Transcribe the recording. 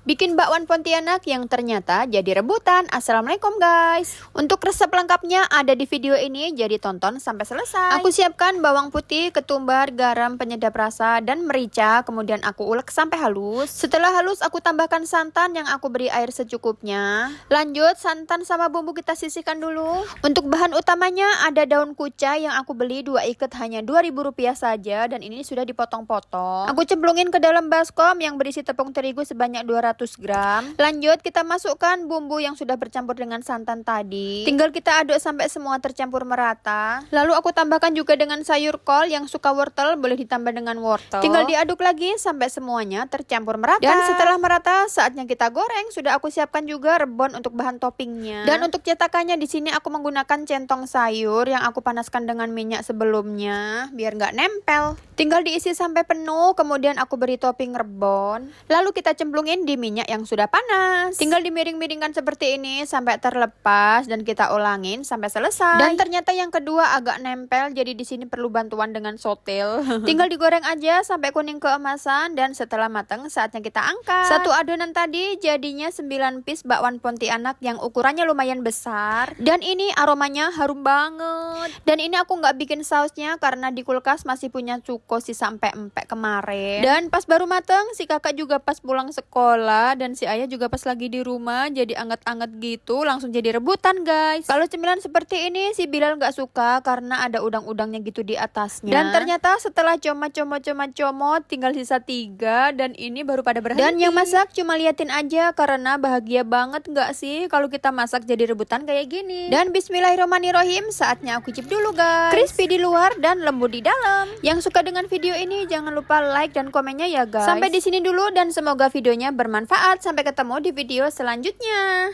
Bikin bakwan Pontianak yang ternyata jadi rebutan. Assalamualaikum guys. Untuk resep lengkapnya ada di video ini, jadi tonton sampai selesai. Aku siapkan bawang putih, ketumbar, garam, penyedap rasa, dan merica. Kemudian aku ulek sampai halus. Setelah halus aku tambahkan santan yang aku beri air secukupnya. Lanjut santan sama bumbu kita sisihkan dulu. Untuk bahan utamanya ada daun kucai yang aku beli 2 ikat hanya Rp2.000 saja. Dan ini sudah dipotong-potong. Aku cemplungin ke dalam baskom yang berisi tepung terigu sebanyak 200 gram. Lanjut kita masukkan bumbu yang sudah bercampur dengan santan tadi. Tinggal kita aduk sampai semua tercampur merata. Lalu aku tambahkan juga dengan sayur kol, yang suka wortel boleh ditambah dengan wortel. Tinggal diaduk lagi sampai semuanya tercampur merata. Dan setelah merata saatnya kita goreng. Sudah aku siapkan juga rebon untuk bahan toppingnya. Dan untuk cetakannya di sini aku menggunakan centong sayur yang aku panaskan dengan minyak sebelumnya biar nggak nempel. Tinggal diisi sampai penuh, kemudian aku beri topping rebon. Lalu kita cemplungin di minyak yang sudah panas. Tinggal dimiring-miringkan seperti ini sampai terlepas dan kita ulangin sampai selesai. Dan ternyata yang kedua agak nempel, jadi di sini perlu bantuan dengan sotel. Tinggal digoreng aja sampai kuning keemasan dan setelah matang saatnya kita angkat. Satu adonan tadi jadinya 9 piece bakwan Pontianak yang ukurannya lumayan besar. Dan ini aromanya harum banget. Dan ini aku nggak bikin sausnya karena di kulkas masih punya cuko sisa empek-empek kemarin. Dan pas baru mateng si kakak juga pas pulang sekolah dan si ayah juga pas lagi di rumah, jadi anget-anget gitu langsung jadi rebutan guys. Kalau cemilan seperti ini si Bilal nggak suka karena ada udang-udangnya gitu di atasnya. Dan ternyata setelah comot tinggal sisa 3 dan ini baru pada berhenti. Dan yang masak cuma liatin aja karena bahagia banget nggak sih kalau kita masak jadi rebutan kayak gini. Dan bismillahirrahmanirrahim, saatnya aku cicip dulu guys. Crispy di luar dan lembut di dalam. Yang suka dengan video ini jangan lupa like dan komennya ya guys. Sampai di sini dulu dan semoga videonya bermanfaat. Sampai ketemu di video selanjutnya.